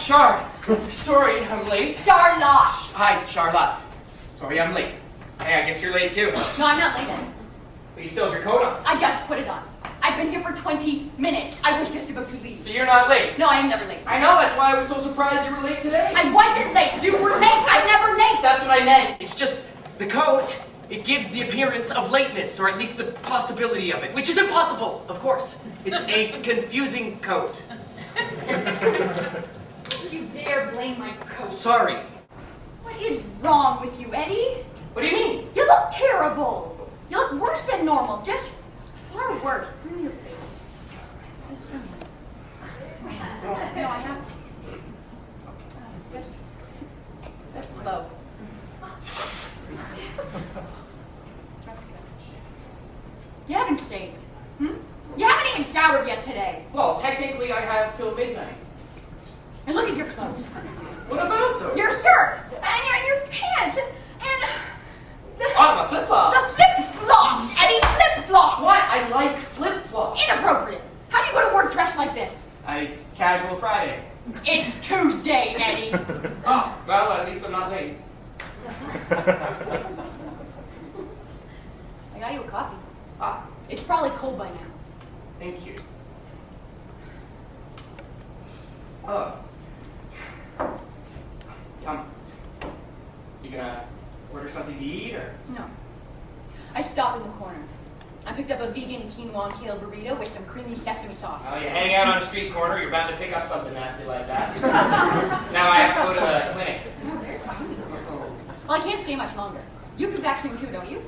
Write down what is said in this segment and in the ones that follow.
Char. Sorry, I'm late. Charlotte. Hi, Charlotte. Sorry, I'm late. Hey, I guess you're late too. No, I'm not late then. But you still have your coat on. I just put it on. I've been here for 20 minutes. I was just about to leave. So you're not late? No, I am never late. I know, that's why I was so surprised you were late today. I wasn't late. You were late. I'm never late. That's what I meant. It's just the coat. It gives the appearance of lateness, or at least the possibility of it, which is impossible, of course. It's a confusing coat. Don't you dare blame my coat. Sorry. What is wrong with you, Eddie? What do you mean? You look terrible. You look worse than normal. Just far worse. Give me your face. No, I have. Just low. That's good. You haven't shaved. You haven't even showered yet today. Well, technically I have till midnight. And look at your clothes. What about those? Your shirt and your pants and the my flip-flops. The flip-flops, Eddie, flip-flops. What? I like flip-flops. Inappropriate. How do you go to work dressed like this? It's casual Friday. It's Tuesday, Eddie. Oh, well, at least I'm not late. I got you a coffee. Ah, It's probably cold by now. thank you. Oh. You gonna order something to eat, or? No. I stopped in the corner. I picked up a vegan quinoa and kale burrito with some creamy sesame sauce. Oh, you hang out on a street corner, you're bound to pick up something nasty like that. Now I have to go to the clinic. Well, I can't stay much longer. You have your vaccine too, don't you?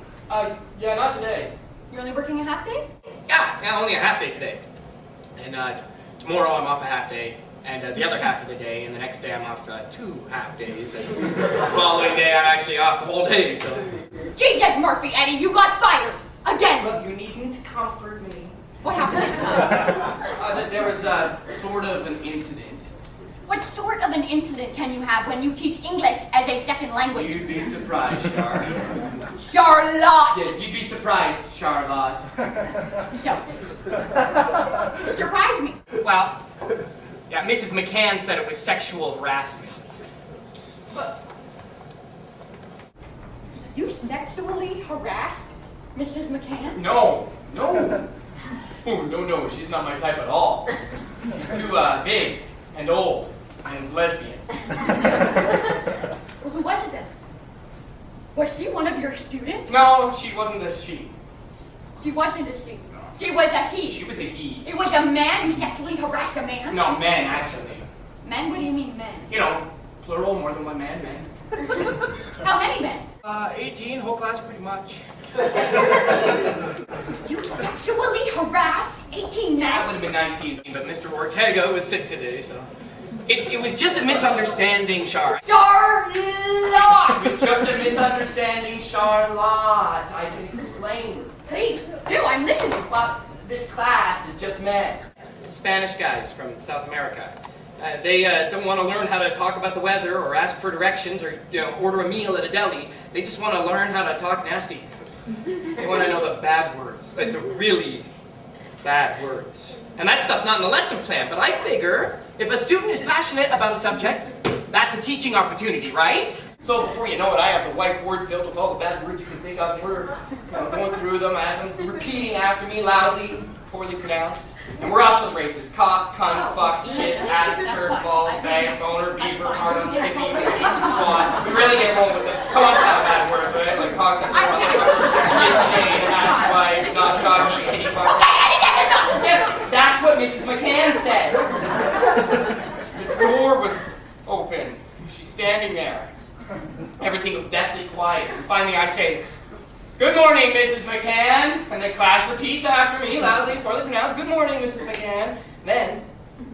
Yeah, not today. You're only working a half day? Yeah, only a half day today. And tomorrow I'm off a half day, and the other half of the day, and the next day I'm off 2 half days, and the following day I'm actually off the whole day, so. Jesus Murphy, Eddie, you got fired! Again! Look, you needn't comfort me. What happened this time? There was sort of an incident. What sort of an incident can you have when you teach English as a second language? You'd be surprised, Char. Charlotte! Yeah, you'd be surprised, Charlotte. No. Surprise me. Well, yeah, Mrs. McCann said it was sexual harassment. But You sexually harassed Mrs. McCann? no. Oh, no, she's not my type at all. She's too big and old and lesbian. Well, who was it then? Was she one of your students? No, she wasn't a she. She wasn't a she. She was a he. She was a he. It was a man who sexually harassed a man? No, men, actually. Men? What do you mean men? You know, plural, more than one man, men. How many men? 18, whole class pretty much. You sexually harassed 18 That men? would have been 19, but Mr. Ortega was sick today, so. It was just a misunderstanding, Char. Charlotte! It was just a misunderstanding, Charlotte. I can explain. Please, do, I'm listening. Well, this class is just men. Spanish guys from South America. They don't want to learn how to talk about the weather or ask for directions or order a meal at a deli. They just want to learn how to talk nasty. They want to know the bad words, like the really bad words. And that stuff's not in the lesson plan, but I figure if a student is passionate about a subject, that's a teaching opportunity, right? So before you know it, I have the whiteboard filled with all the bad words you can think of. We're going through them, and repeating after me loudly, poorly pronounced. And we're off to the races. Cock, cunt, fuck, shit, ass, turd, balls, bag, boner, beaver, hard-on, sticky, twat. We really get rolling with it. Come on, bad words, right? Like cocks and jizz, ass, wife, not cocky, titty, fuck. Okay, Eddie, that's enough! Yes, that's what Mrs. McCann said. The door was open. She's standing there. Everything was deathly quiet. And finally I say, "Good morning, Mrs. McCann." And the class repeats after me, loudly, poorly pronounced, "Good morning, Mrs. McCann." Then,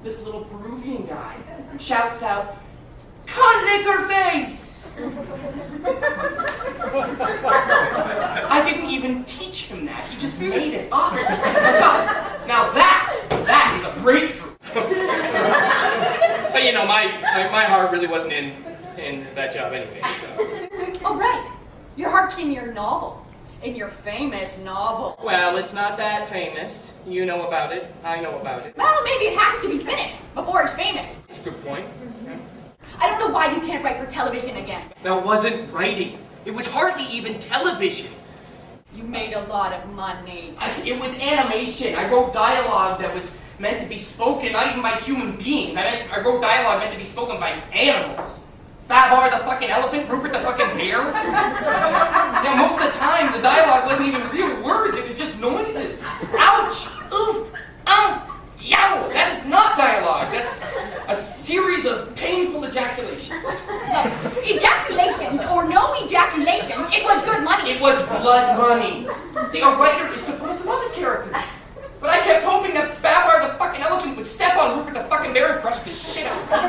this little Peruvian guy shouts out, "Cunt liquor face!" I didn't even teach him that. He just made it up. Now that is a breakthrough. But you know, my heart really wasn't in that job anyway, so. Oh, right. Your heart's in your novel. In your famous novel. Well, it's not that famous. You know about it. I know about it. Well, maybe it has to be finished before it's famous. That's a good point. why you can't write for television again. That wasn't writing. It was hardly even television. You made a lot of money. It was animation. I wrote dialogue that was meant to be spoken, not even by human beings. I wrote dialogue meant to be spoken by animals. Babar the fucking elephant, Rupert the fucking bear. Most of the time, the dialogue wasn't even real words. It was just noises. Ouch! Oof! Yow! That is not dialogue. That's a series of painful ejaculations. Ejaculations or no ejaculations, it was good money. It was blood money. See, a writer is supposed to love his characters. But I kept hoping that Babar the fucking elephant would step on Rupert the fucking bear and crush the shit out of him.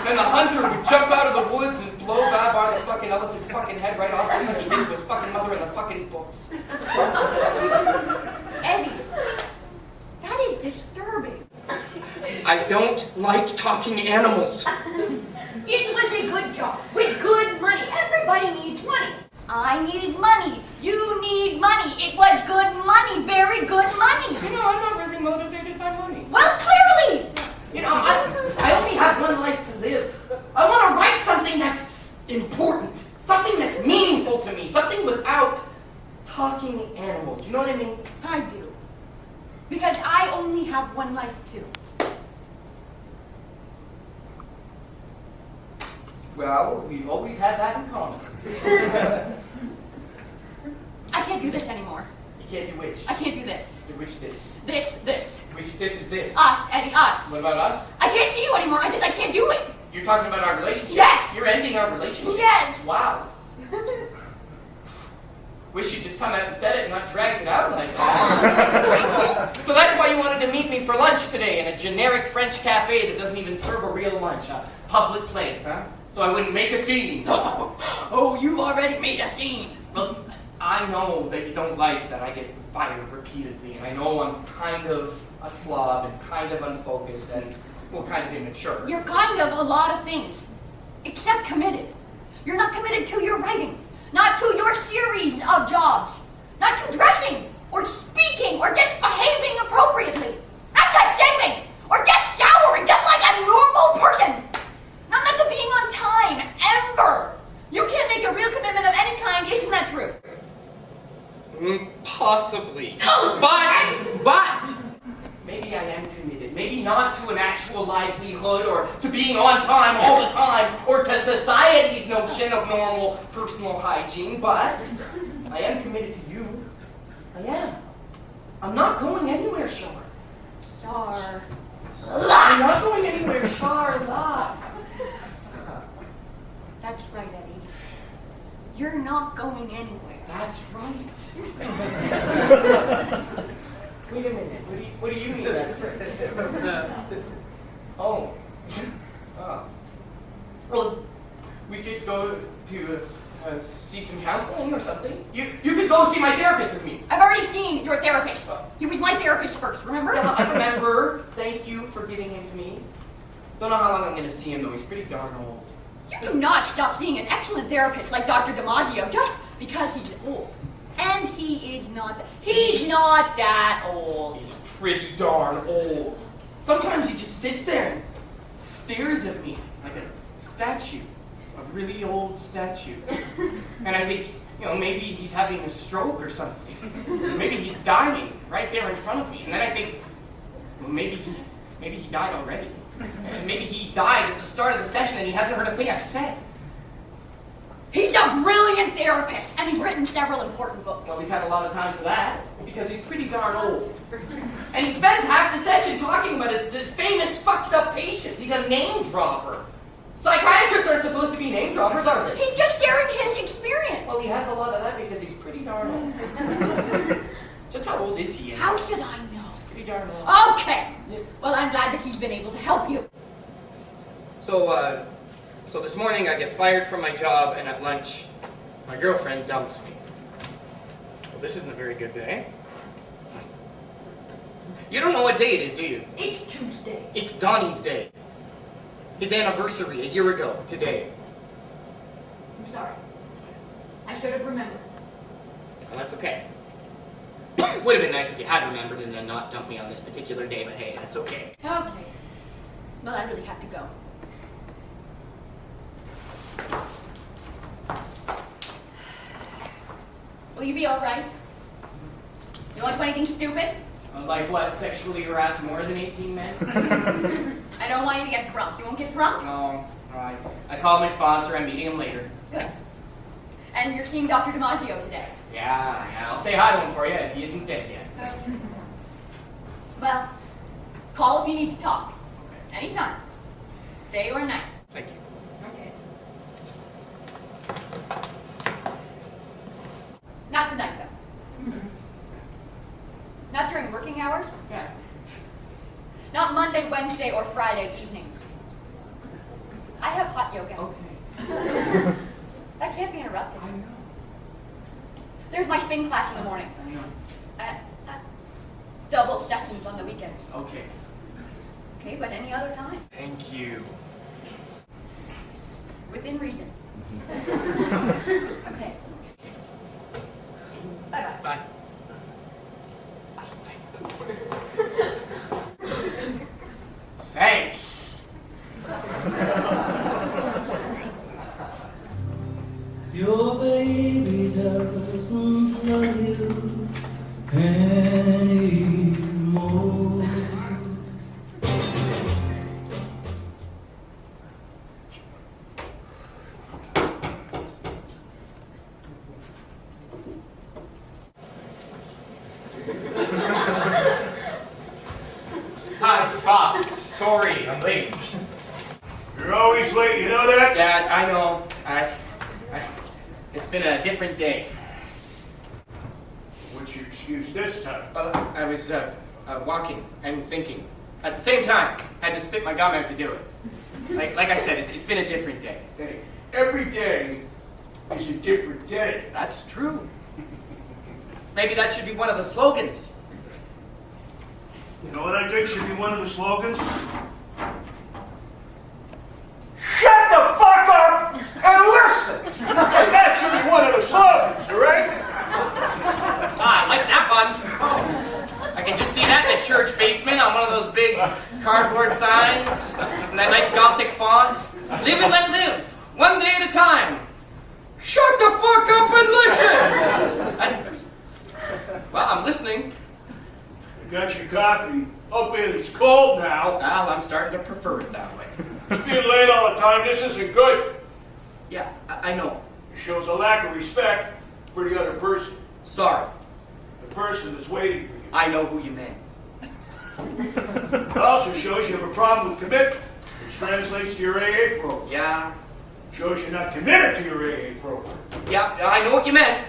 Then the hunter would jump out of the woods and blow Babar the fucking elephant's fucking head right off, just like he did to his fucking mother in the fucking books. Eddie, that is disturbing. I don't like talking animals. It was a good job, with good money. Everybody needs money. I need money. You need money. It was good money. Very good money. I'm not really motivated by money. Well, clearly. I only have one life to live. I want to write something that's important. Something that's meaningful to me. Something without talking animals. You know what I mean? I do. Because I only have one life, too. Well, we've always had that in common. I can't do this anymore. You can't do which? I can't do this. Do which this? This. Which this is this? Us, Eddie, us. What about us? I can't see you anymore. I can't do it. You're talking about our relationship? Yes. You're ending our relationship? Yes. Wow. Wish you'd just come out and said it and not dragged it out like that. So that's why you wanted to meet me for lunch today in a generic French cafe that doesn't even serve a real lunch, a public place, huh? So I wouldn't make a scene. Oh, you already made a scene. Well, I know that you don't like that I get fired repeatedly, and I know I'm kind of a slob and kind of unfocused and, well, kind of immature. You're kind of a lot of things, except committed. You're not committed to your writing, not to your series of jobs, not to dressing or speaking or just behaving appropriately, not to shaving or just showering just like a normal person. Not to being on time, ever. You can't make a real commitment of any kind, isn't that true? Possibly. But maybe I am committed. Maybe not to an actual livelihood or to being on time all the time or to society's notion of normal personal hygiene, but I am committed to you. I am. I'm not going anywhere, Char. Char. I'm not going anywhere, Char. Lot. That's right, Eddie. You're not going anywhere. That's right. Wait a minute. What do you mean that's right? Oh. Well, we could go to see some counseling or something. You could go see my therapist with me. I've already seen your therapist. He was my therapist first, remember? I remember. Thank you for giving him to me. Don't know how long I'm going to see him, though. He's pretty darn old. You do not stop seeing an excellent therapist like Dr. DiMaggio just because he's old. And he's not that old. He's pretty darn old. Sometimes he just sits there and stares at me like a statue, a really old statue. And I think, maybe he's having a stroke or something. Maybe he's dying right there in front of me. And then I think, well, maybe he died already. And maybe he died at the start of the session and he hasn't heard a thing I've said. He's a brilliant therapist, and he's written several important books. Well, he's had a lot of time for that, because he's pretty darn old. And he spends half the session talking about his famous fucked up patients. He's a name dropper. Psychiatrists aren't supposed to be name droppers, are they? He's just sharing his experience. Well, he has a lot of that because he's pretty darn old. Just how old is he? How should I know? He's pretty darn old. Okay. Well, I'm glad that he's been able to help you. So this morning I get fired from my job, and at lunch, my girlfriend dumps me. Well, this isn't a very good day. You don't know what day it is, do you? It's Tuesday. It's Donny's day. His anniversary, a year ago, today. I'm sorry. I should have remembered. Well, that's okay. It would have been nice if you had remembered and then not dumped me on this particular day, but hey, that's okay. Okay. Well, I really have to go. you be all right? You won't do anything stupid? Like what? Sexually harass more than 18 men? I don't want you to get drunk. You won't get drunk? No. All right. I called my sponsor. I'm meeting him later. Good. And you're seeing Dr. DiMaggio today? Yeah. I'll say hi to him for you if he isn't dead yet. Well, call if you need to talk. Anytime. Day or night. Thank you. Okay. Not tonight, though. Not during working hours. Yeah. Not Monday, Wednesday, or Friday evenings. I have hot yoga. Okay. That can't be interrupted. I know. There's my spin class in the morning. I know. Double sessions on the weekends. Okay. Okay, but any other time. Thank you. Within reason. Okay. Bye-bye. Bye. Thanks. Your baby doesn't love you anymore. Hi, Bob. Sorry, I'm late. You're always late, you know that? Dad, I know. It's been a different day. What's your excuse this time? I was walking and thinking at the same time. I had to spit my gum out to do it. Like I said, it's been a different day. Hey, every day is a different day. That's true. Maybe that should be one of the slogans. You know what I think should be one of the slogans? Shut the fuck up and listen! And that should be one of the slogans, all right? Ah, I like that one. I can just see that in a church basement on one of those big cardboard signs. And that nice Gothic font. Live and let live. One day at a time. Shut the fuck up and listen! Well, I'm listening. I got your copy. Hopefully it's cold now. Well, I'm starting to prefer it that way. Just being late all the time, this isn't good. Yeah, I know. It shows a lack of respect for the other person. Sorry. The person that's waiting for you. I know who you meant. It also shows you have a problem with commitment, which translates to your AA program. Yeah. Shows you're not committed to your AA program. Yeah, I know what you meant.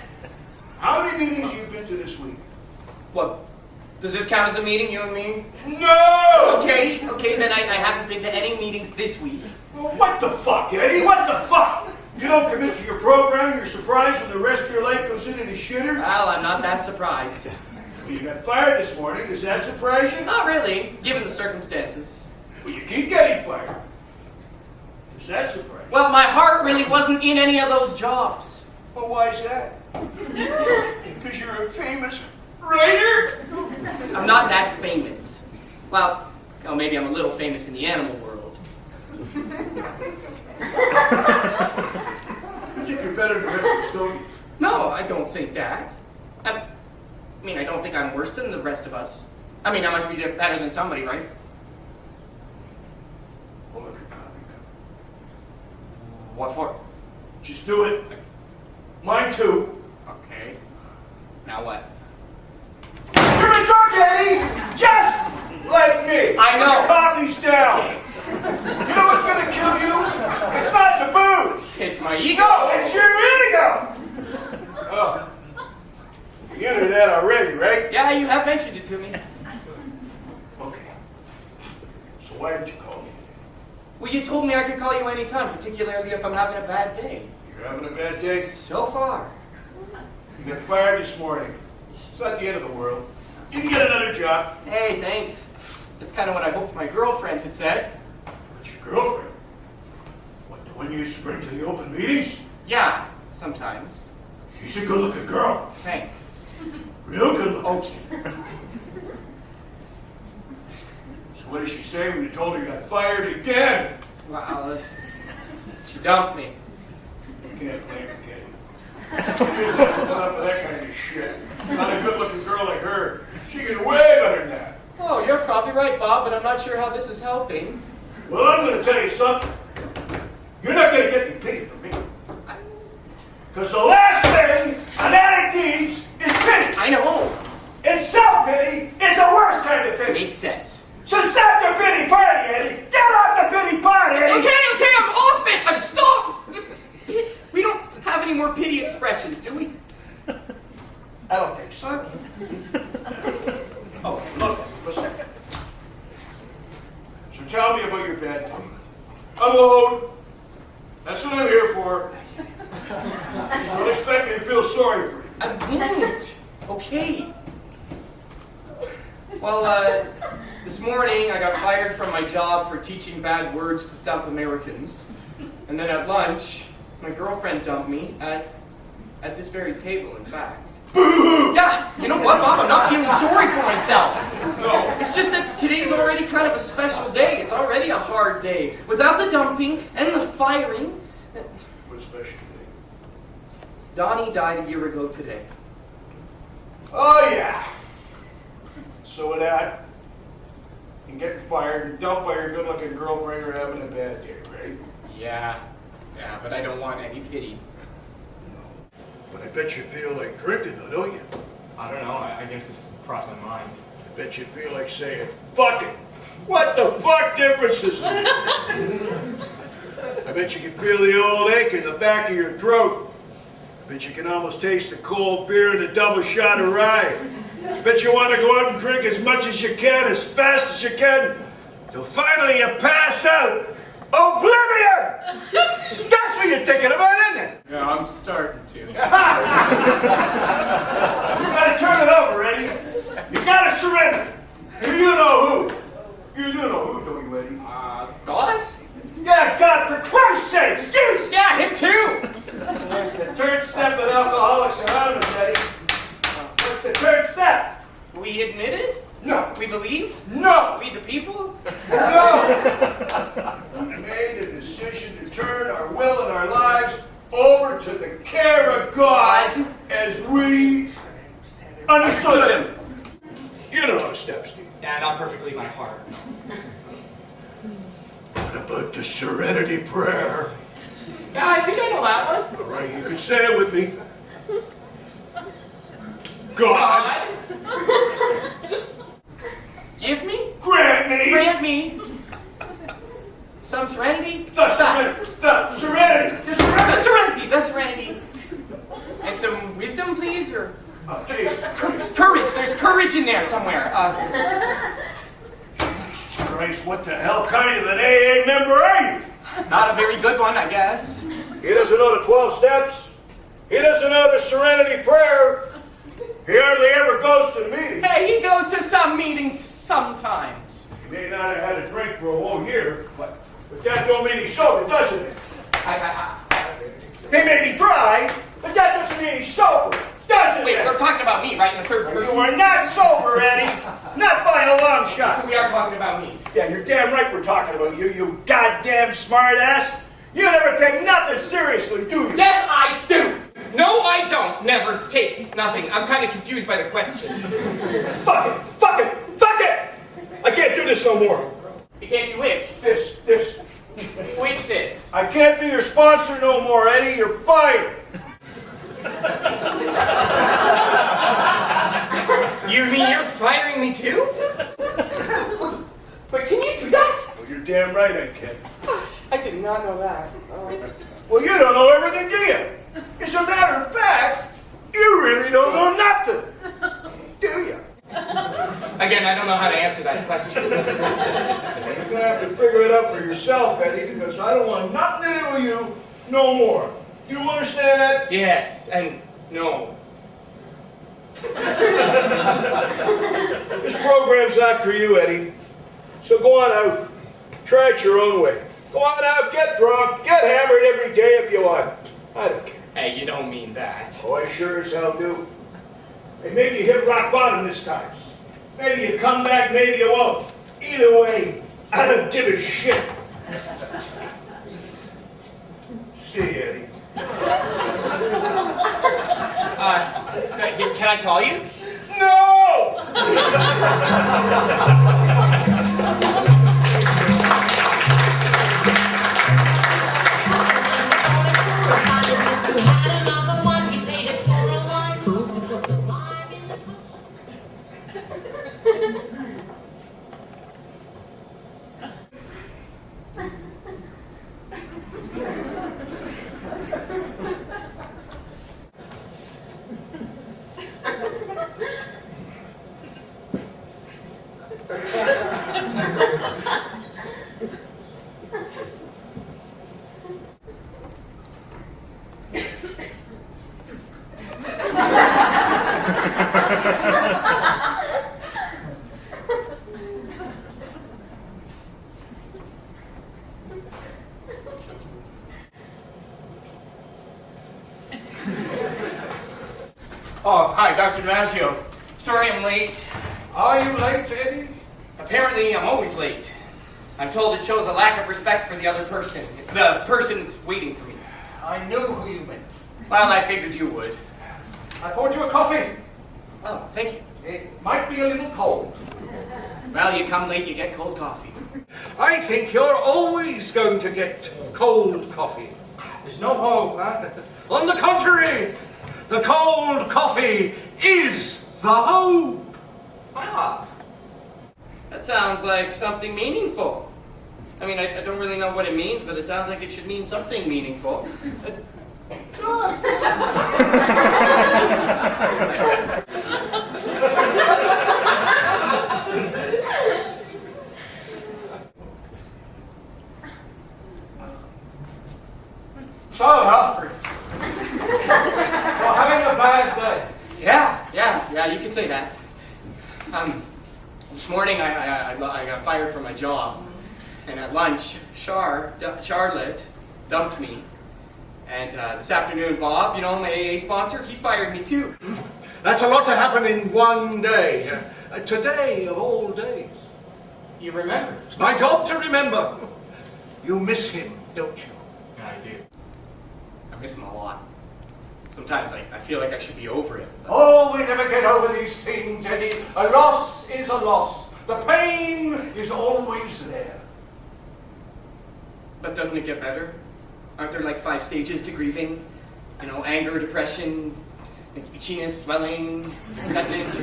How many meetings have you been to this week? What? Does this count as a meeting, you and me? No! Okay, then I haven't been to any meetings this week. Well, what the fuck, Eddie? What the fuck? You don't commit to your program, you're surprised when the rest of your life goes into the shitter? Well, I'm not that surprised. You got fired this morning. Does that surprise you? Not really, given the circumstances. Well, you keep getting fired. Does that surprise you? Well, my heart really wasn't in any of those jobs. Well, why is that? Because you're a famous writer? I'm not that famous. Well, maybe I'm a little famous in the animal world. You think you're better than the rest of us, don't you? No, I don't think that. I don't think I'm worse than the rest of us. I must be better than somebody, right? Well, look at copy. What for? Just do it. Mine too. Okay. Now what? You're a drunk, Eddie! Just like me! I know. Put the coffee's down! You know what's gonna kill you? It's not the booze! It's my ego! No, it's your ego! Oh. You knew that already, right? Yeah, you have mentioned it to me. Okay. So why did you call me? Well, you told me I could call you anytime, particularly if I'm having a bad day. You're having a bad day? So far. You got fired this morning. It's not the end of the world. You can get another job. Hey, thanks. That's kind of what I hoped my girlfriend had said. But your girlfriend? What, the one you used to bring to the open meetings? Yeah, sometimes. She's a good-looking girl. Thanks. Real good looking. Okay. So what did she say when you told her you got fired again? Well, she dumped me. You can't blame her, can you? Enough of that kind of shit. Not a good-looking girl like her. She can way better than that. Oh, you're probably right, Bob, but I'm not sure how this is helping. Well, I'm going to tell you something. You're not going to get any pity from me. Because the last thing an addict needs is pity. I know. And self-pity is the worst kind of pity. Makes sense. So stop the pity party, Eddie. Get off the pity party, Eddie. Okay, I'm off it. I'm stop. We don't have any more pity expressions, do we? I don't think so. Okay, look, listen. So tell me about your bad day. Unload. That's what I'm here for. Don't expect me to feel sorry for you. I'm doing it. Okay. Well, this morning I got fired from my job for teaching bad words to South Americans. And then at lunch, my girlfriend dumped me at this very table, in fact. Boo-hoo! Yeah, you know what, Bob? I'm not feeling sorry for myself. No. It's just that today's already kind of a special day. It's already a hard day. Without the dumping and the firing. What a special day. Donny died a year ago today. Oh, yeah. So with that, and getting fired and dumped by your good-looking girlfriend, you're having a bad day, right? Yeah, but I don't want any pity. But I bet you feel like drinking, though, don't you? I don't know. I guess this crossed my mind. I bet you feel like saying, fuck it. What the fuck difference does it make? I bet you can feel the old ache in the back of your throat. I bet you can almost taste the cold beer and the double shot of rye. I bet you want to go out and drink as much as you can, as fast as you can, till finally you pass out. Oblivion! That's what you're thinking about, isn't it? Yeah, I'm starting to. You gotta turn it over, Eddie. You gotta surrender. You know who. You do know who, don't you, Eddie? God? Yeah, God, for Christ's sakes! Jesus! Yeah, him too! What's the third step of Alcoholics Anonymous, Eddie? What's the third step? We admitted? No. We believed? No. We the people? No. We made a decision to turn our will and our lives over to the care of God as we understood Him. You know the steps, Steve. Yeah, not perfectly by heart. What about the Serenity Prayer? Yeah, I think I know that one. All right, you can say it with me. God. Give me? Grant me. Grant me. Some serenity? The serenity. The serenity. The serenity. The serenity. The serenity. And some wisdom, please, or... Oh, Jesus Christ. Courage. There's courage in there somewhere. Jesus Christ, what the hell kind of an AA member are you? Not a very good one, I guess. He doesn't know the 12 steps. He doesn't know the Serenity Prayer. He hardly ever goes to the meeting. Hey, he goes to some meetings sometimes. He may not have had a drink for a whole year, but that don't mean he's sober, doesn't it? He may be dry, but that doesn't mean he's sober, doesn't Wait, it? we're talking about me, right, in the third person? You are not sober, Eddie. Not by a long shot. So we are talking about me. Yeah, you're damn right we're talking about you, you goddamn smartass. You never take nothing seriously, do you? Yes, I do. No, I don't. Never take nothing. I'm kind of confused by the question. Fuck it! Fuck it! Fuck it! I can't do this no more. You can't do which? This. Which this? I can't be your sponsor no more, Eddie. You're fired. You mean you're firing me too? But can you do that? Well, you're damn right I can. I did not know that. Well, you don't know everything, do you? As a matter of fact, you really don't know nothing, do you? Again, I don't know how to answer that question. You're going to have to figure it out for yourself, Eddie, because I don't want nothing to do with you no more. Do you understand that? Yes, and no. This program's not for you, Eddie. So go on out. Try it your own way. Go on out, get drunk, get hammered every day if you want. I don't care. Hey, you don't mean that. Oh, I sure as hell do. And maybe you hit rock bottom this time. Maybe you come back, maybe you won't. Either way, I don't give a shit. See you, Eddie. Can I call you? No! Oh, hi, Dr. DiMaggio. Sorry I'm late. Are you late, Eddie? Apparently, I'm always late. I'm told it shows a lack of respect for the other person. The person that's waiting for me. I knew who you meant. Well, I figured you would. I poured you a coffee. Oh, thank you. It might be a little cold. Well, you come late, you get cold coffee. I think you're always going to get cold coffee. There's no hope, huh? On the contrary, the cold coffee is the hope. Ah. That sounds like something meaningful. I mean, I don't really know what it means, but it sounds like it should mean something meaningful. So, Alfred, you're having a bad day. Yeah, you could say that. This morning I got fired from my job, and at lunch, Charlotte dumped me. And this afternoon, Bob, you know, my AA sponsor, he fired me too. That's a lot to happen in one day. Today of all days. You remember? It's my job to remember. You miss him, don't you? Yeah, I do. I miss him a lot. Sometimes I feel like I should be over it. Oh, we never get over these things, Eddie. A loss is a loss. The pain is always there. But doesn't it get better? Aren't there like 5 stages to grieving? You know, anger, depression, itchiness, swelling, acceptance.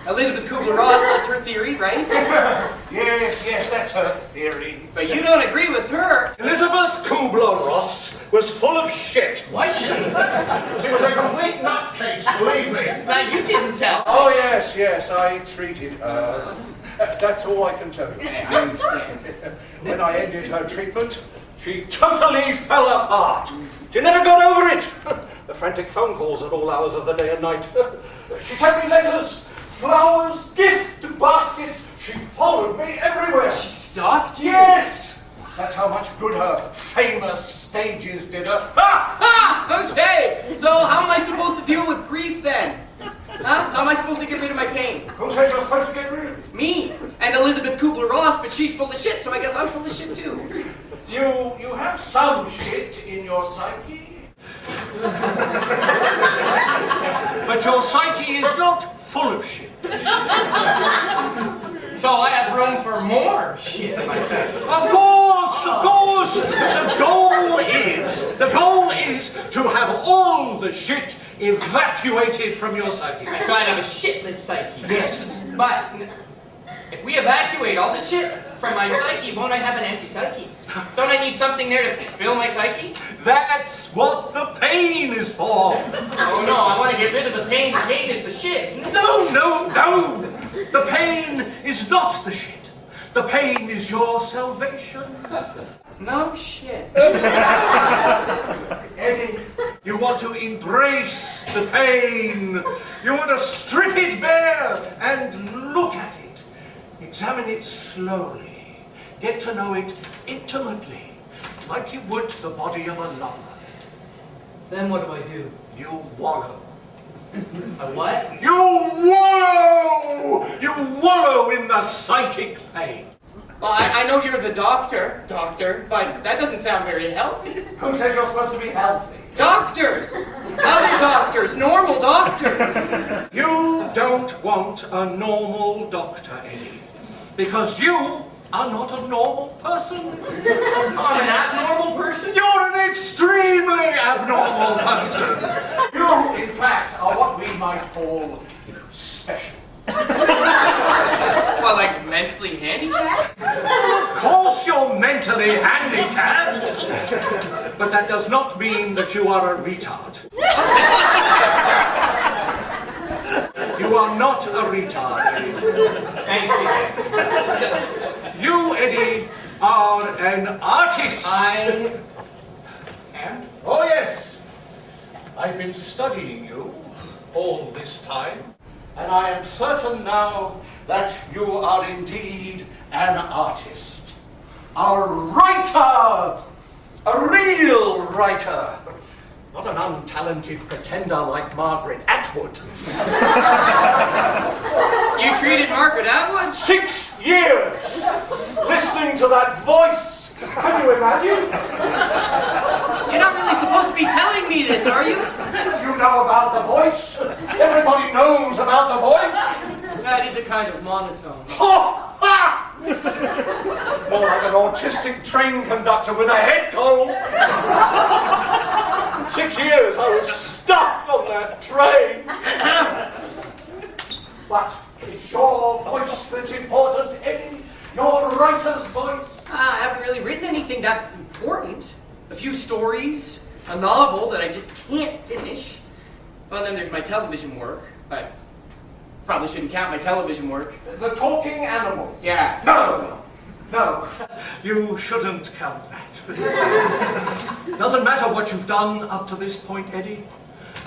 Elizabeth Kubler-Ross, that's her theory, right? Yes, that's her theory. But you don't agree with her. Elizabeth Kubler-Ross was full of shit. Was she? She was a complete nutcase, believe me. Now you didn't tell. Oh, yes, I treated her. That's all I can tell you. Yeah, I understand. When I ended her treatment, she totally fell apart. She never got over it. The frantic phone calls at all hours of the day and night. She sent me letters, flowers, gift baskets. She followed me everywhere. She stalked you? Yes! That's how much good her famous stages did her. Ha! Okay! So how am I supposed to deal with grief then? Huh? How am I supposed to get rid of my pain? Who says you're supposed to get rid of it? Me! And Elizabeth Kubler-Ross, but she's full of shit, so I guess I'm full of shit too. You have some shit in your psyche. But your psyche is not full of shit. So I have room for more shit in my psyche. Of course. The goal is to have all the shit evacuated from your psyche. So I'd have a shitless psyche. Yes. But if we evacuate all the shit from my psyche, won't I have an empty psyche? Don't I need something there to fill my psyche? That's what the pain is for. Oh no, I want to get rid of the pain. The pain is the shit, isn't it? No. The pain is not the shit. The pain is your salvation. No shit. Eddie, you want to embrace the pain. You want to strip it bare and look at it. Examine it slowly. Get to know it intimately, like you would the body of a lover. Then what do I do? You wallow. A what? You wallow! You wallow in the psychic pain. Well, I know you're the doctor, but that doesn't sound very healthy. Who says you're supposed to be healthy? Doctors! Other doctors, normal doctors! You don't want a normal doctor, Eddie, because you are not a normal person. I'm an abnormal person? You're an extremely abnormal person. You, in fact, are what we might call special. Well, like mentally handicapped? Of course you're mentally handicapped, but that does not mean that you are a retard. You are not a retard, Eddie. Thank you. You, Eddie, are an artist. I am? Oh, yes. I've been studying you all this time, and I am certain now that you are indeed an artist. A writer! A real writer! Not an untalented pretender like Margaret Atwood. You treated Margaret Atwood? 6 years! Listening to that voice! Can you imagine? You're not really supposed to be telling me this, are you? You know about the voice? Everybody knows about the voice? That is a kind of monotone. Oh, ah! More like an autistic train conductor with a head cold. 6 years I was stuck on that train. But it's your voice that's important, Eddie. Your writer's voice. I haven't really written anything that important. A few stories, a novel that I just can't finish. Well, then there's my television work. I probably shouldn't count my television work. The talking animals. Yeah. No. You shouldn't count that. Doesn't matter what you've done up to this point, Eddie.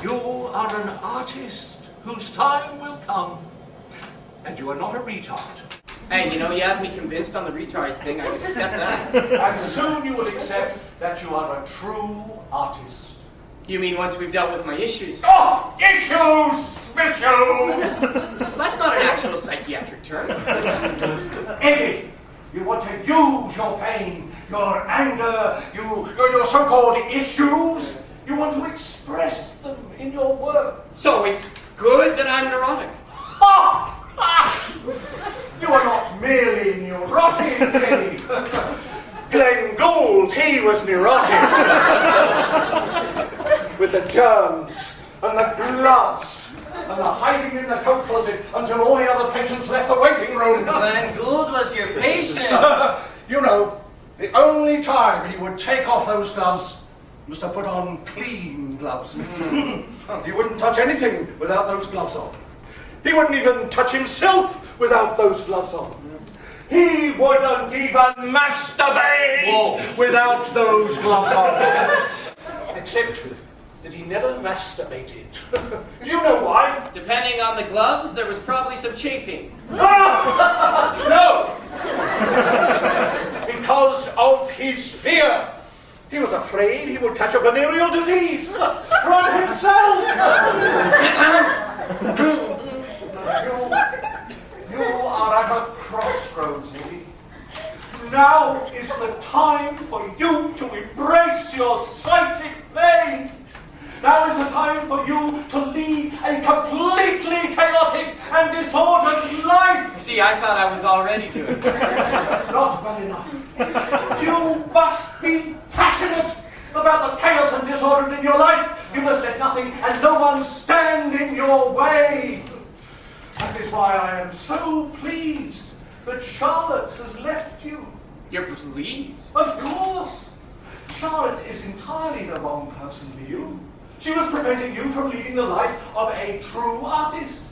You are an artist whose time will come. And you are not a retard. Hey, you have me convinced on the retard thing. I can accept that. And soon you will accept that you are a true artist. You mean once we've dealt with my issues? Oh, issues! That's not an actual psychiatric term. Eddie, you want to use your pain, your anger, your so-called issues. You want to express them in your work. So it's good that I'm neurotic. You are not merely neurotic, Eddie. Glenn Gould, he was neurotic. With the germs and the gloves and the hiding in the coat closet until all the other patients left the waiting room. Glenn Gould was your patient. You know, the only time he would take off those gloves was to put on clean gloves. He wouldn't touch anything without those gloves on. He wouldn't even touch himself without those gloves on. He wouldn't even masturbate without those gloves on. Except that he never masturbated. Do you know why? Depending on the gloves, there was probably some chafing. No! Because of his fear. He was afraid he would catch a venereal disease from himself. You are at a crossroads, Eddie. Now is the time for you to embrace your psychic pain. Now is the time for you to lead a completely chaotic and disordered life. See, I thought I was already doing it. Not well enough. You must be passionate about the chaos and disorder in your life. You must let nothing and no one stand in your way. That is why I am so pleased that Charlotte has left you. You're pleased? Of course. Charlotte is entirely the wrong person for you. She was preventing you from leading the life of a true artist.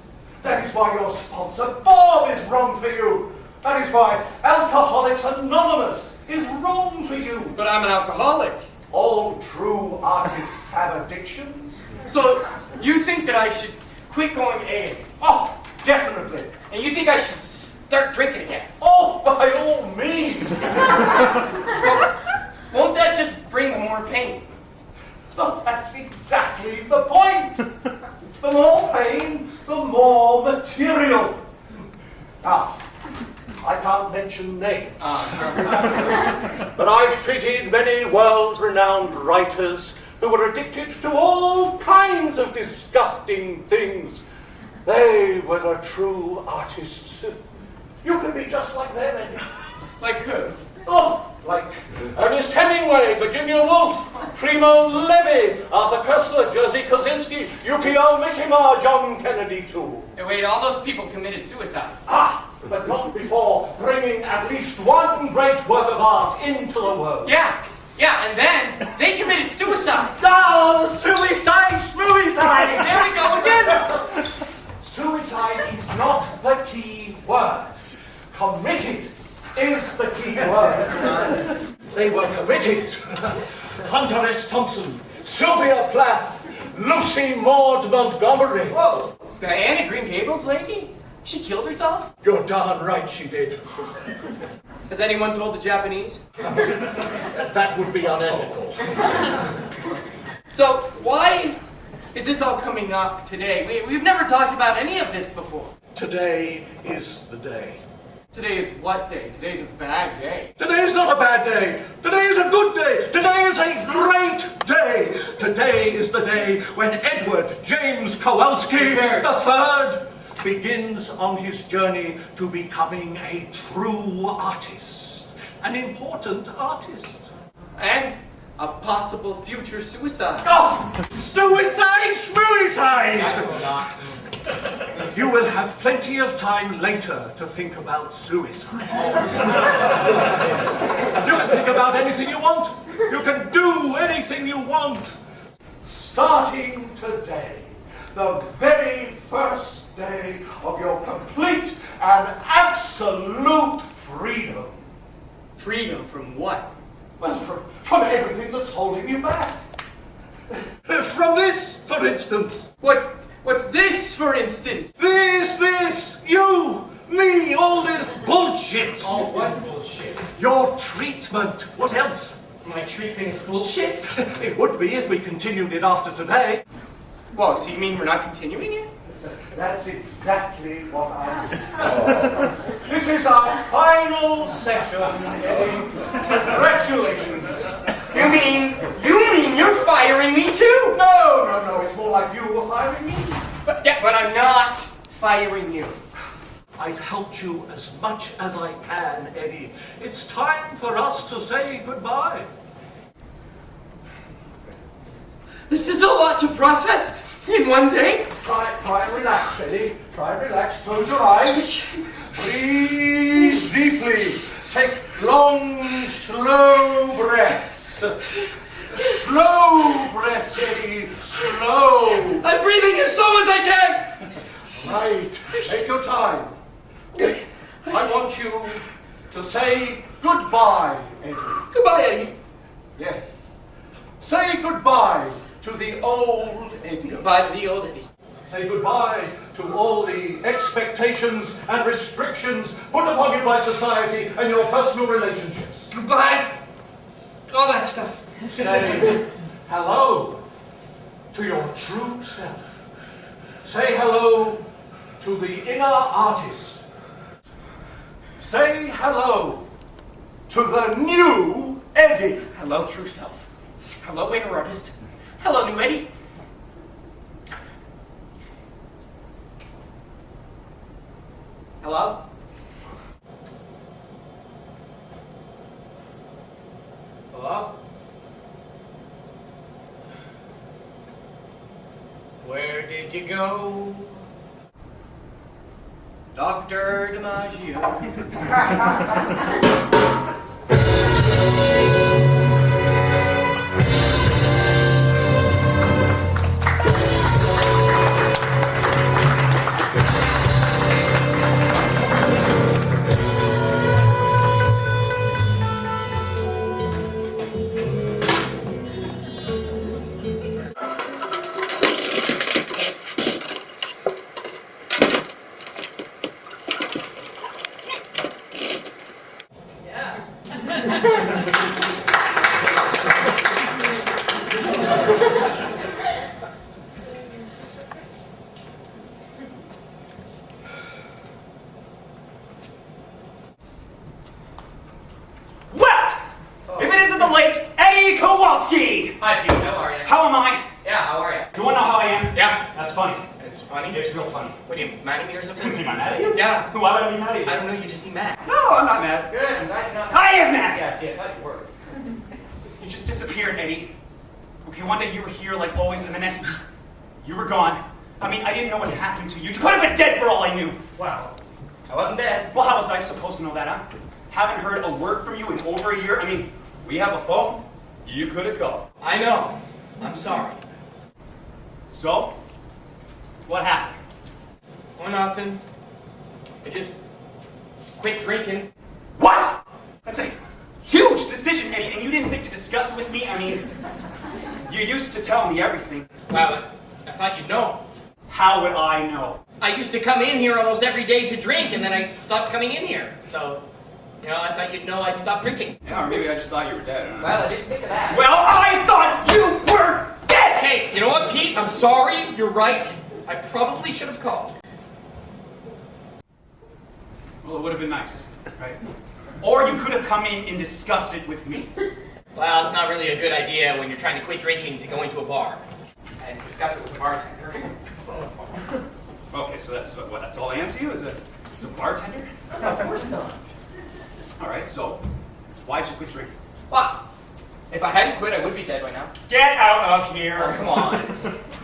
That is why your sponsor, Bob, is wrong for you. That is why Alcoholics Anonymous is wrong for you. But I'm an alcoholic. All true artists have addictions. So, you think that I should quit going AA? Oh, definitely. And you think I should start drinking again? Oh, by all means. Won't that just bring more pain? Oh, that's exactly the point. The more pain, the more material. Now, I can't mention names. But I've treated many world-renowned writers who were addicted to all kinds of disgusting things. They were the true artists. You could be just like them, Eddie. Like who? Oh, like Ernest Hemingway, Virginia Woolf, Primo Levi, Arthur Koestler, Jerzy Kosinski, Yukio Mishima, John Kennedy too. Hey, wait, all those people committed suicide. Ah, but not before bringing at least one great work of art into the world. Yeah, and then they committed suicide. Oh, suicide, schmuicide! There we go again. Suicide is not the key word. Committed is the key word. They were committed. Hunter S. Thompson, Sylvia Plath, Lucy Maud Montgomery. Whoa, the Anne Green Gables lady? She killed herself? You're darn right she did. Has anyone told the Japanese? That would be unethical. So why is this all coming up today? We've never talked about any of this before. Today is the day. Today is what day? Today's a bad day. Today is not a bad day. Today is a good day. Today is a great day. Today is the day when Edward James Kowalski III begins on his journey to becoming a true artist. An important artist. And a possible future suicide. Oh, suicide, schmuicide! I will not. You will have plenty of time later to think about suicide. You can think about anything you want. You can do anything you want. Starting today, the very first day of your complete and absolute freedom. Freedom from what? Well, from everything that's holding you back. From this, for instance. What's this, for instance? This, you, me, all this bullshit. All what bullshit? Your treatment. What else? My treatment is bullshit? It would be if we continued it after today. Whoa, so you mean we're not continuing it? That's exactly what I mean. This is our final session, Eddie. Congratulations. You mean you're firing me too? No, it's more like you were firing me. But I'm not firing you. I've helped you as much as I can, Eddie. It's time for us to say goodbye. This is a lot to process in one day. Try and relax, Eddie. Try and relax. Close your eyes. Breathe deeply. Take long, slow breaths. Slow breaths, Eddie. Slow. I'm breathing as slow as I can. Right. Take your time. I want you to say goodbye, Eddie. Goodbye, Eddie. Yes. Say goodbye to the old Eddie. Goodbye to the old Eddie. Say goodbye to all the expectations and restrictions put upon you by society and your personal relationships. Goodbye. All that stuff. Say hello to your true self. Say hello to the inner artist. Say hello to the new Eddie. Hello, true self. Hello, inner artist. Hello, new Eddie. Hello? Hello? Where did you go? Dr. DiMaggio. Well, if it isn't the late Eddie Kowalski! Hi, Pete. How are you? How That's funny. It's funny? It's real funny. What, are you mad at me or something? Am I mad at you? Yeah. Why would I be mad at you? I don't know, you just seem mad. No, I'm not mad. Good, I'm glad you're not. I am mad! Yeah, see, I thought you were. You just disappeared, Eddie. Okay, one day you were here like always, and the next you were gone. I mean, I didn't know what happened to you. You could have been dead for all I knew. Well, I wasn't dead. Well, how was I supposed to know that, huh? Haven't heard a word from you in over a year. I mean, we have a phone. You could have called. I know. I'm sorry. So, what happened? Oh, nothing. I just quit drinking. What? That's a huge decision, Eddie, and you didn't think to discuss it with me? I mean, you used to tell me everything. Well, I thought you'd know. How would I know? I used to come in here almost every day to drink, and then I stopped coming in here. So, you know, I thought you'd know I'd stop drinking. Yeah, or maybe I just thought you were dead. I don't know. Well, I didn't think of that. Well, I thought you were dead! Hey, you know what, Pete? I'm sorry. You're right. I probably should have called. Well, it would have been nice, right? Or you could have come in and discussed it with me. Well, it's not really a good idea when you're trying to quit drinking to go into a bar and discuss it with the bartender. Okay, so that's what? That's all I am to you? As a bartender? Of course not. All right, so why'd you quit drinking? Well, if I hadn't quit, I would be dead by now. Get out of here! Oh, come on.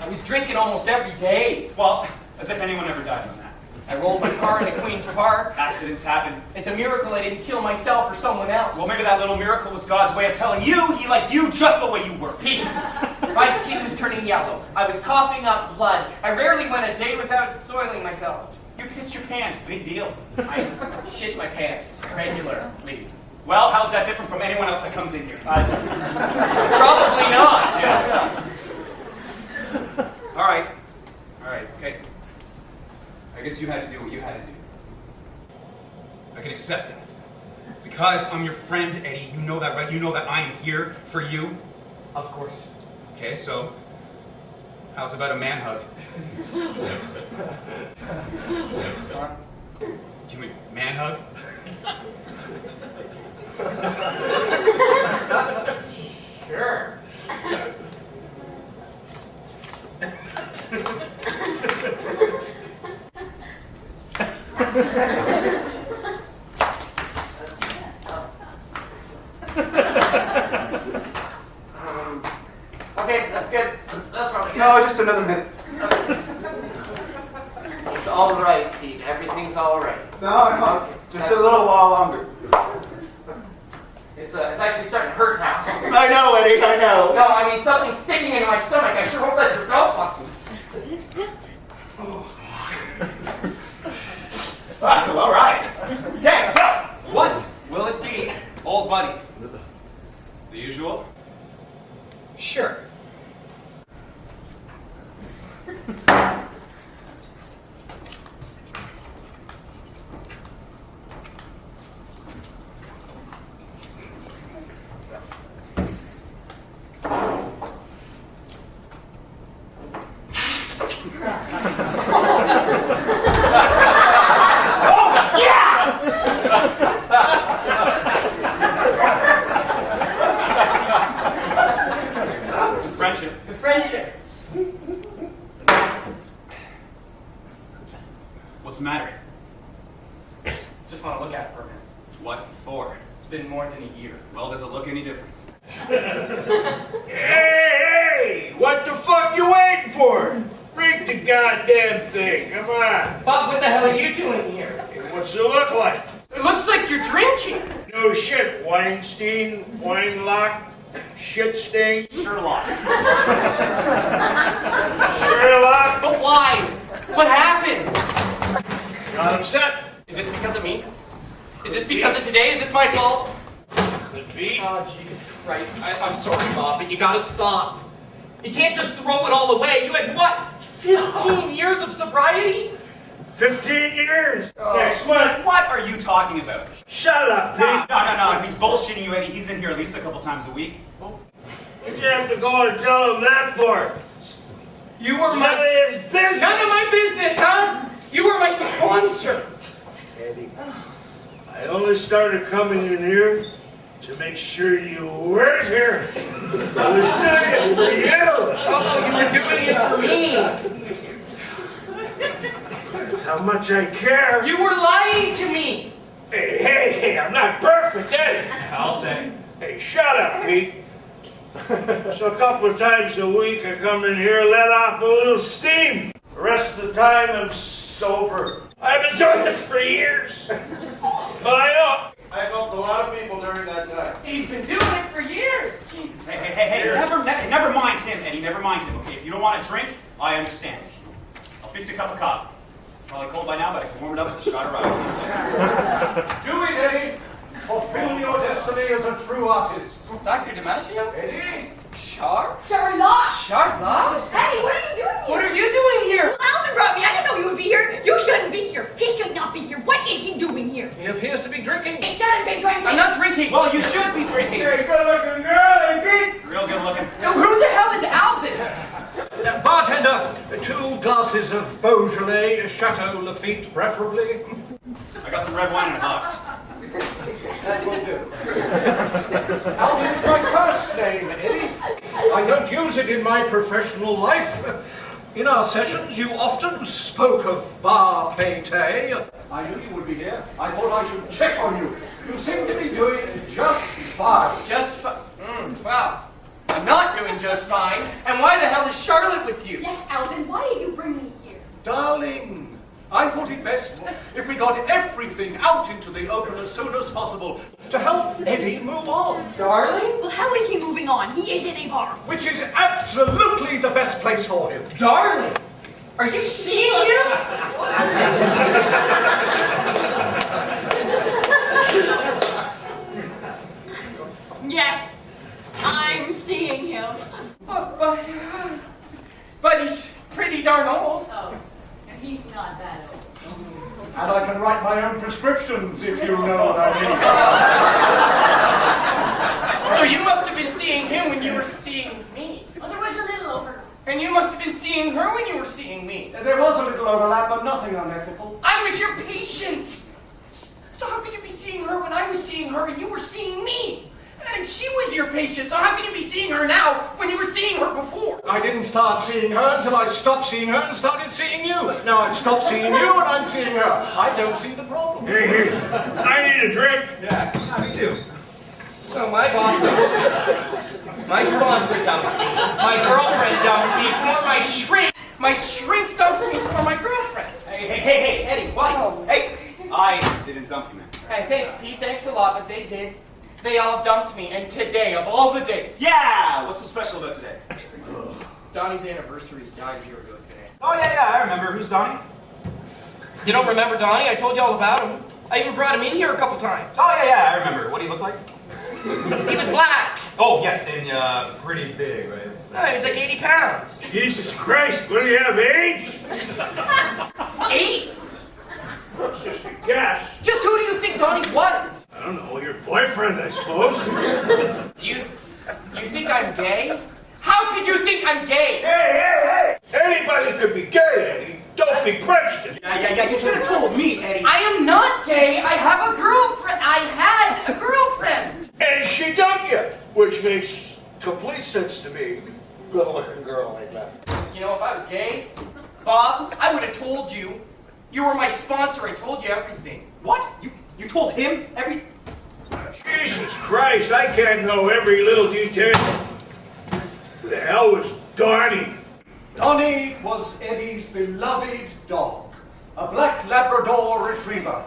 I was drinking almost every day. Well, as if anyone ever died from that. I rolled my car into Queen's Park. Accidents happen. It's a miracle I didn't kill myself or someone else. Well, maybe that little miracle was God's way of telling you he liked you just the way you were. Pete, my skin was turning yellow. I was coughing up blood. I rarely went a day without soiling myself. You pissed your pants, big deal. I shit my pants regularly. Well, how's that different from anyone else that comes in here? Probably not. All right, okay. I guess you had to do what you had to do. I can accept that. Because I'm your friend, Eddie, you know that, right? You know that I am here for you. Of course. Okay, so how's about a man hug? Can we man hug? Sure. Okay, that's good. That's probably good. No, just another minute. It's all right, Pete. Everything's all right. No, just a little while longer. It's actually starting to hurt now. I know, Eddie, I know. No, I mean something's sticking in my stomach. I sure hope that's your belt buckle. Well, all right. Okay, so what will it be, old buddy? The usual? Sure. It's a friendship. The friendship. What's the matter? Just want to look at it for a minute. What for? It's been more than a year. Well, does it look any different? Hey! What the fuck you waiting for? Read the goddamn thing, come on. Bob, what the hell are you doing here? What's it look like? It looks like you're drinking. No shit, Weinstein, Weinlock, shit stain, Sherlock. Sherlock. But why? What happened? Got upset. Is this because of me? Is this because of today? Is this my fault? Could be. Oh, Jesus Christ. I'm sorry, Bob, but you gotta stop. You can't just throw it all away. You had, what, 15 years of sobriety? 15 years. Next month. What are you talking about? Shut up, Pete. No. He's bullshitting you, Eddie. He's in here at least a couple times a week. What'd you have to go and tell him that for? You were None of his business. None of my business, huh? You were my sponsor. Eddie, I only started coming in here to make sure you weren't here. I was doing it for you. Oh, you were doing it for me. much I care. You were lying to me! Hey, I'm not perfect, Eddie. I'll say. Hey, shut up, Pete. So a couple of times a week I come in here, let off a little steam. The rest of the time I'm sober. I've been doing this for years. But I've helped a lot of people during that time. He's been doing it for years! Jesus. Hey, never mind him, Eddie, never mind him, okay? If you don't want to drink, I understand. I'll fix you a cup of coffee. It's probably cold by now, but I can warm it up with a shot of rice. Do it, Eddie. Fulfill your destiny as a true artist. Dr. Damasio? Eddie. Charlotte! Charlotte? Hey, what are you doing here? What are you doing here? Well, Alvin brought me. I didn't know you would be here. You shouldn't be here. He should not be here. What is he doing here? He appears to be drinking. He shouldn't be drinking. I'm not drinking. Well, you should be drinking. Hey, good-looking girl, hey, Pete. Real good looking. Now, who the hell is Alvin? Bartender, 2 glasses of Beaujolais, Chateau Lafite, preferably. I got some red wine in a box. That will do. Alvin is my first name, Eddie. I don't use it in my professional life. In our sessions, you often spoke of bar payte. I knew you would be here. I thought I should check on you. You seem to be doing just fine. Just fine. Well, I'm not doing just fine. And why the hell is Charlotte with you? Yes, Alvin, why did you bring me here? Darling, I thought it best if we got everything out into the open as soon as possible. To help Eddie move on, Darling? Well, how is he moving on? He is in a bar. which is absolutely the best place for him. Darling? Are you seeing him? Yes, I'm seeing him. But he's pretty darn old. Oh, he's not that old. And I can write my own prescriptions, if you know what I mean. So you must have been seeing him when you were seeing me. Well, there was a little over. And you must have been seeing her when you were seeing me. There was a little overlap, but nothing unethical. I was your patient. So how could you be seeing her when I was seeing her and you were seeing me? And she was your patient, so how can you be seeing her now when you were seing her before? I didn't start seeing her until I stopped seeing her and started seeing you. Now I've stopped seeing you and I'm seeing her. I don't see the problem. Hey, I need a drink. Yeah, me too. So my boss dumps me. My sponsor dumps me. My girlfriend dumps me for my shrink. My shrink dumps me for my girlfriend. Hey, Eddie, what? Hey, I didn't dump you, man. Hey, thanks, Pete. Thanks a lot, but they did. They all dumped me, and today, of all the days, Yeah! What's so special about today? it's Donny's anniversary. He died a year ago today. Oh, yeah, I remember. Who's Donny? You don't remember Donny? I told you all about him. I even brought him in here a couple times. Oh, yeah, I remember. What do you look like? He was black. Oh, yes, and pretty big, right? No, he was like 80 pounds. Jesus Christ, what do you have, AIDS? AIDS? It's just a guess. Just who do you think Donny was? I don't know, your boyfriend, I suppose. You think I'm gay? How could you think I'm gay? Hey! Anybody could be gay, Eddie. Don't be prejudiced. Yeah, you should have told me, Eddie. I am not gay. I have a girlfriend. I had a girlfriend. And she dumped you, which makes complete sense to me. Good-looking girl like that. You know, if I was gay, Bob, I would have told you. You were my sponsor. I told you everything. What? You told him every... Jesus Christ, I can't know every little detail. Who the hell was Donny? Donny was Eddie's beloved dog, a black Labrador retriever.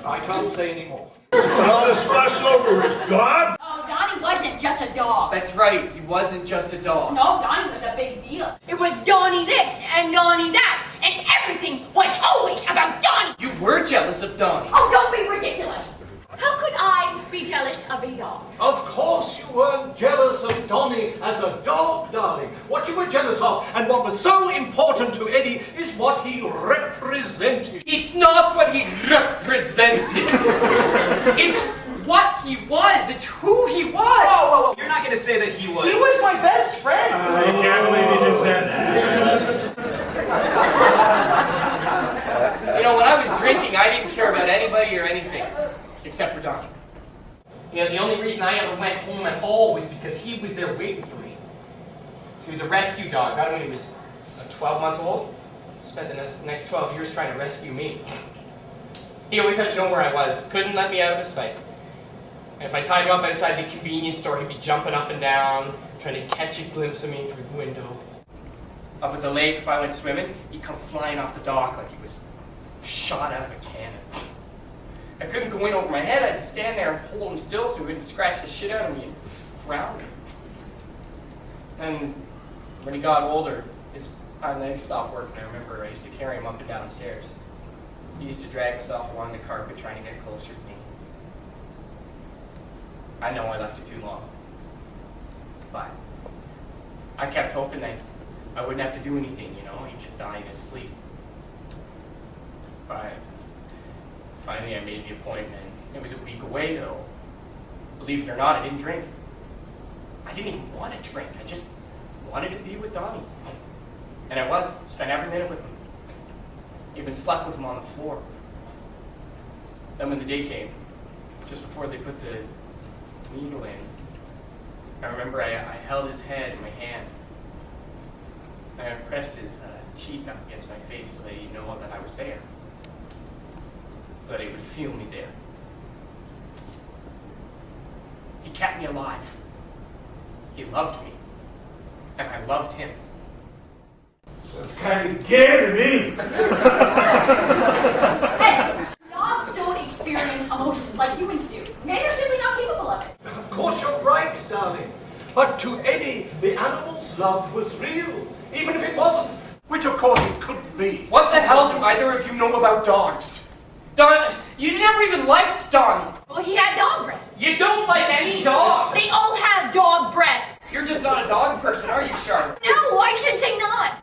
I can't say any more. All this fuss over a dog? Oh, Donny wasn't just a dog. That's right. He wasn't just a dog. No, Donny was a big deal. It was Donny this and Donny that, and everything was always about Donny. You were jealous of Donny. Oh, don't be ridiculous. How could I be jealous of a dog? Of course you weren't jealous of Donny as a dog, darling. What you were jealous of, and what was so important to Eddie, is what he represented. It's not what he represented. It's what he was. It's who he was. Whoa, you're not going to say that he was... He was my best friend. I can't believe you just said that. You know, when I was drinking, I didn't care about anybody or anything. Except for Donny. You know, the only reason I ever went home at all was because he was there waiting for me. He was a rescue dog. Got him when he was 12 months old. Spent the next 12 years trying to rescue me. He always had to know where I was, couldn't let me out of his sight. And if I tied him up outside the convenience store, he'd be jumping up and down, trying to catch a glimpse of me through the window. Up at the lake, if I went swimming, he'd come flying off the dock like he was shot out of a cannon. I couldn't go in over my head, I had to stand there and hold him still so he wouldn't scratch the shit out of me and drown me. And when he got older, his hind legs stopped working. I remember I used to carry him up and down stairs. He used to drag himself along the carpet trying to get closer to me. I know I left it too long. But I kept hoping that I wouldn't have to do anything, you know, he'd just die in his sleep. But finally I made the appointment. It was a week away though. Believe it or not, I didn't drink. I didn't even want to drink. I just wanted to be with Donny. And I spent every minute with him. Even slept with him on the floor. Then when the day came, just before they put the needle in, I remember I held his head in my hand. And I pressed his cheek up against my face so that he'd know that I was there. So that he would feel me there. He kept me alive. He loved me. And I loved him. That's kind of gay to me. Hey, dogs don't experience emotions like humans do. Men are simply not capable of it. Of course you're right, darling. But to Eddie, the animal's love was real, even if it wasn't. Which of course it couldn't be. What the hell do either of you know about dogs? You never even liked Donny. Well, he had dog breath. You don't like any dogs. They all have dog breath. You're just not a dog person, are you, Charlotte? No, I should say not.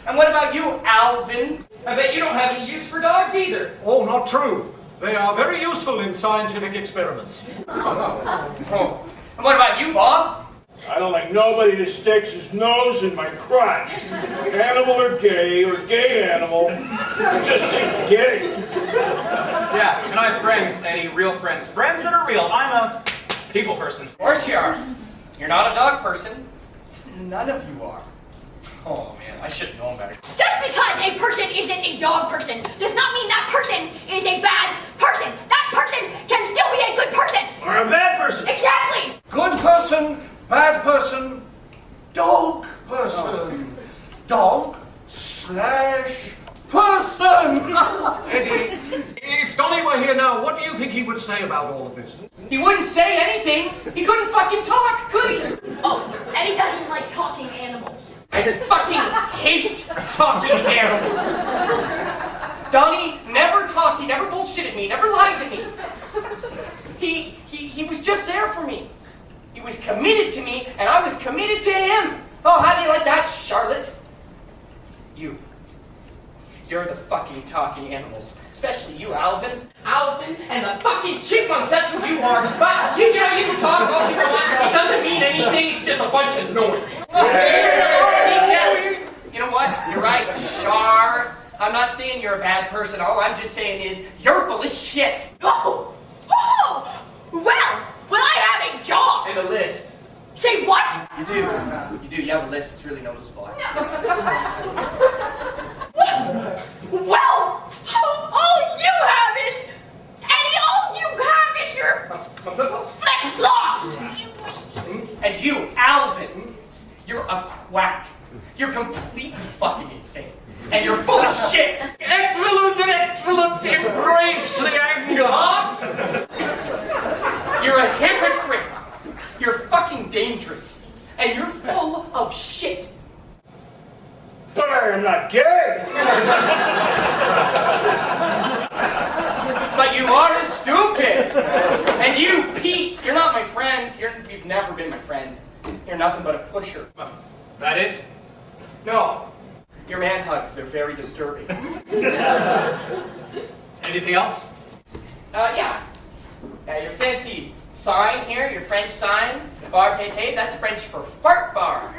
And what about you, Alvin? I bet you don't have any use for dogs either. Oh, not true. They are very useful in scientific experiments. Oh. And what about you, Bob? I don't like nobody that sticks his nose in my crotch. Animal or gay animal. Just ain't gay. Yeah, and I have friends, Eddie, real friends. Friends that are real. I'm a people person. Of course you are. You're not a dog person. None of you are. Oh, man, I should have known better. Just because a person isn't a dog person does not mean that person is a bad person. That person can still be a good person. Or a bad person. Exactly. Good person, bad person, dog person. Dog / person. Eddie, if Donny were here now, what do you think he would say about all of this? He wouldn't say anything. He couldn't fucking talk, could he? Oh, Eddie doesn't like talking animals. I fucking hate talking animals. Donny never talked. He never bullshitted me. Never lied to me. He was just there for me. He was committed to me, and I was committed to him. Oh, how do you like that, Charlotte? You're the fucking talking animals. Especially you, Alvin. Alvin and the fucking chipmunks, that's what you are. But you can talk all you want. It doesn't mean anything, it's just a bunch of noise. You know what? You're right, Char. I'm not saying you're a bad person. All I'm just saying is you're full of shit. Oh! Well, I have a job. And a list. Say what? You do. You have a list. It's really noticeable. Well, all you have is, Eddie, all you have is your flip-flops. And you, Alvin, you're a quack. You're completely fucking insane. And you're full of shit. Excellent. Embrace the anger, huh? You're a hypocrite. You're fucking dangerous. And you're full of shit. But I am not gay. But you are stupid. And you, Pete, you're not my friend. You've never been my friend. You're nothing but a pusher. That it? No. Your man hugs, they're very disturbing. Anything else? Yeah. Your fancy sign here, your French sign, the bar pate, that's French for fart bar. I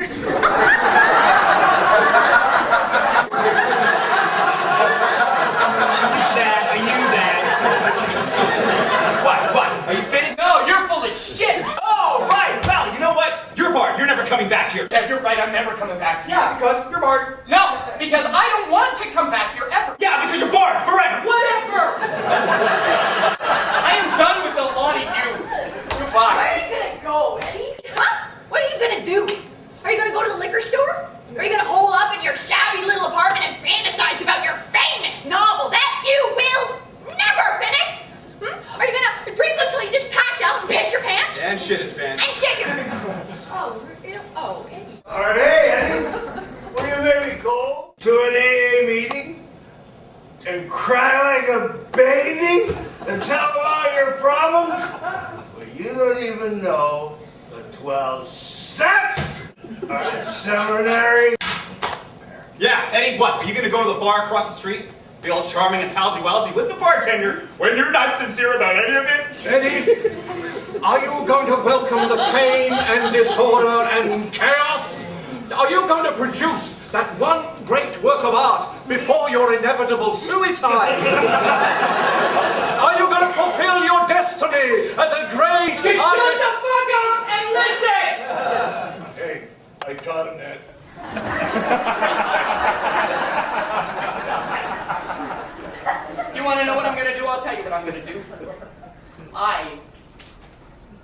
knew that. What? Are you finished? No, you're full of shit. Oh, right. Well, you know what? You're barred. You're never coming back here. Yeah, you're right, I'm never coming back here. Yeah, because you're barred. No, because I don't want to come back. tell them all your problems? Well, you don't even know the 12 steps of the seminary. Yeah, Eddie, what? Are you gonna go to the bar across the street? Be all charming and palsy-walsy with the bartender when you're not sincere about any of it? Eddie, are you going to welcome the pain and disorder and chaos? Are you going to produce that one great work of art before your inevitable suicide? Are you going to fulfill your destiny as a great Just shut the fuck up and listen! Hey, I taught him that. You want to know what I'm going to do? I'll tell you what I'm going to do. I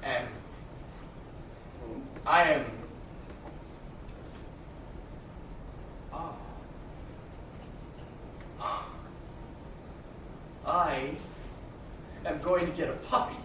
am. I am going to get a puppy.